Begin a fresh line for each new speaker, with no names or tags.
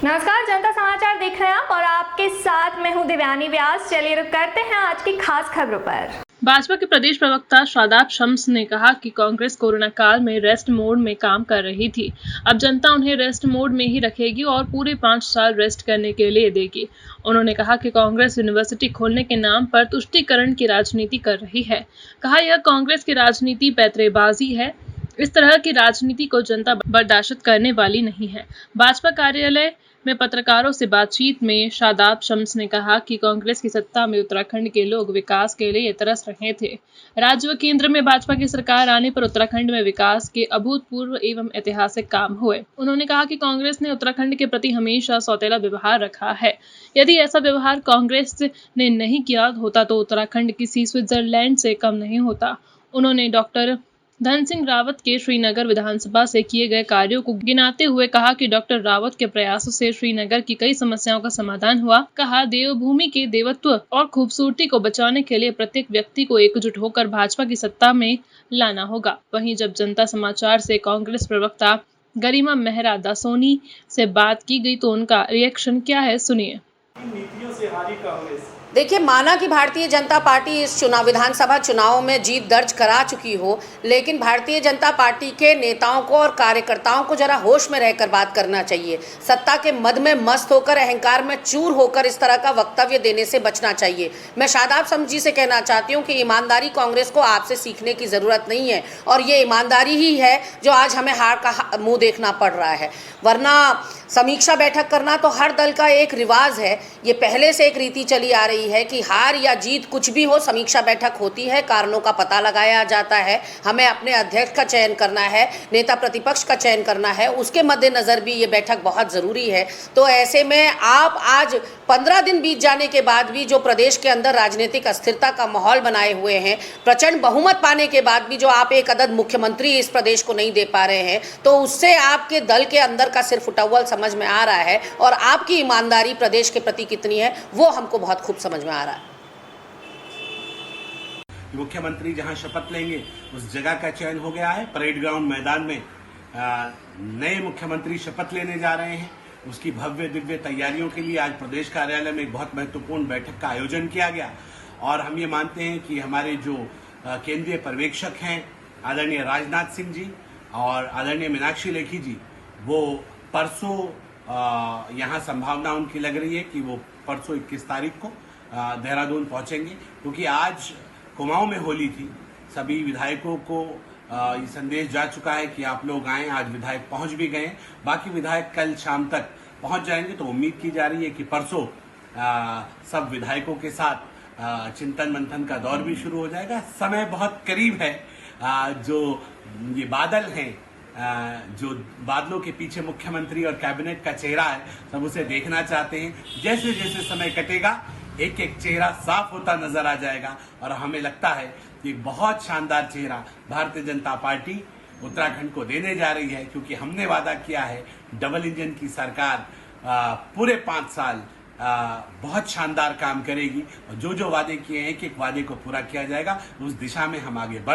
नमस्कार, जनता समाचार देख रहे हैं आप और आपके साथ मैं हूं दिव्यानी व्यास। चलिए रुक करते हैं आज की खास खबरों पर।
भाजपा के प्रदेश प्रवक्ता शादाब शम्स ने कहा कि कांग्रेस कोरोना काल में रेस्ट मोड में काम कर रही थी। अब जनता उन्हें रेस्ट मोड में ही रखेगी और पूरे 5 साल रेस्ट करने के लिए देगी। उन्होंने कहा कि कांग्रेस यूनिवर्सिटी खोलने के नाम पर तुष्टीकरण की राजनीति कर रही है। कहा यह कांग्रेस की राजनीति पैंतरेबाजी है। इस तरह की राजनीति को जनता बर्दाश्त करने वाली नहीं है। भाजपा कार्यालय में पत्रकारों से बातचीत में शादाब शम्स ने कहा कि कांग्रेस की सत्ता में उत्तराखंड के लोग विकास के लिए तरस रहे थे। राज्य व केंद्र में भाजपा की सरकार आने पर उत्तराखंड में विकास के अभूतपूर्व एवं ऐतिहासिक काम हुए। उन्होंने कहा कि कांग्रेस ने उत्तराखंड के प्रति हमेशा सौतेला व्यवहार रखा है। यदि ऐसा व्यवहार कांग्रेस ने नहीं किया होता तो उत्तराखंड किसी स्विट्जरलैंड से कम नहीं होता। उन्होंने डॉक्टर धन सिंह रावत के श्रीनगर विधानसभा से किए गए कार्यों को गिनाते हुए कहा कि डॉक्टर रावत के प्रयासों से श्रीनगर की कई समस्याओं का समाधान हुआ। कहा देवभूमि के देवत्व और खूबसूरती को बचाने के लिए प्रत्येक व्यक्ति को एकजुट होकर भाजपा की सत्ता में लाना होगा। वहीं जब जनता समाचार से कांग्रेस प्रवक्ता गरिमा मेहरा दासोनी से बात की गई तो उनका रिएक्शन क्या है, सुनिए।
नीतियों से हारी कांग्रेस।
देखिए, माना कि भारतीय जनता पार्टी इस विधानसभा चुनाव में जीत दर्ज करा चुकी हो, लेकिन भारतीय जनता पार्टी के नेताओं को और कार्यकर्ताओं को जरा होश में रहकर बात करना चाहिए। सत्ता के मद में मस्त होकर, अहंकार में चूर होकर इस तरह का वक्तव्य देने से बचना चाहिए। मैं शादाब शम्स जी से कहना चाहती हूँ कि ईमानदारी कांग्रेस को आपसे सीखने की ज़रूरत नहीं है और ये ईमानदारी ही है जो आज हमें हार का मुँह देखना पड़ रहा है। वरना समीक्षा बैठक करना तो हर दल का एक रिवाज है। ये पहले से एक रीति चली आ रही है कि हार या जीत कुछ भी हो, समीक्षा बैठक होती है, कारणों का पता लगाया जाता है। हमें अपने अध्यक्ष का चयन करना है, नेता प्रतिपक्ष का चयन करना है, उसके मद्देनज़र भी ये बैठक बहुत ज़रूरी है। तो ऐसे में आप आज 15 दिन बीत जाने के बाद भी जो प्रदेश के अंदर राजनीतिक अस्थिरता का माहौल बनाए हुए हैं, प्रचंड बहुमत पाने के बाद भी जो आप एक अदद मुख्यमंत्री इस प्रदेश को नहीं दे पा रहे हैं, तो उससे आपके दल के अंदर का सिर्फ उटव्वल समझ में आ रहा है और आपकी ईमानदारी प्रदेश के प्रति कितनी है वो हमको बहुत खूब समझ में आ रहा है।
मुख्यमंत्री जहां शपथ लेंगे उस जगह का चयन हो गया है। परेड ग्राउंड मैदान में नए मुख्यमंत्री शपथ लेने जा रहे हैं। उसकी भव्य दिव्य तैयारियों के लिए आज प्रदेश कार्यालय में एक बहुत महत्वपूर्ण बैठक का आयोजन किया गया और हम ये मानते हैं कि हमारे जो केंद्रीय पर्यवेक्षक हैं आदरणीय राजनाथ सिंह जी और आदरणीय मीनाक्षी लेखी जी, वो परसों यहाँ संभावना उनकी लग रही है कि वो परसों 21 तारीख को देहरादून पहुंचेंगे, क्योंकि आज कुमाऊं में होली थी। सभी विधायकों को ये संदेश जा चुका है कि आप लोग आएं। आज विधायक पहुंच भी गए, बाकी विधायक कल शाम तक पहुंच जाएंगे। तो उम्मीद की जा रही है कि परसों सब विधायकों के साथ चिंतन मंथन का दौर भी शुरू हो जाएगा। समय बहुत करीब है। जो ये बादल हैं, जो बादलों के पीछे मुख्यमंत्री और कैबिनेट का चेहरा है, सब उसे देखना चाहते हैं। जैसे जैसे समय कटेगा एक एक चेहरा साफ होता नजर आ जाएगा और हमें लगता है कि एक बहुत शानदार चेहरा भारतीय जनता पार्टी उत्तराखंड को देने जा रही है, क्योंकि हमने वादा किया है डबल इंजन की सरकार पूरे 5 साल बहुत शानदार काम करेगी और जो जो वादे किए हैं एक एक वादे को पूरा किया जाएगा। उस दिशा में हम आगे बढ़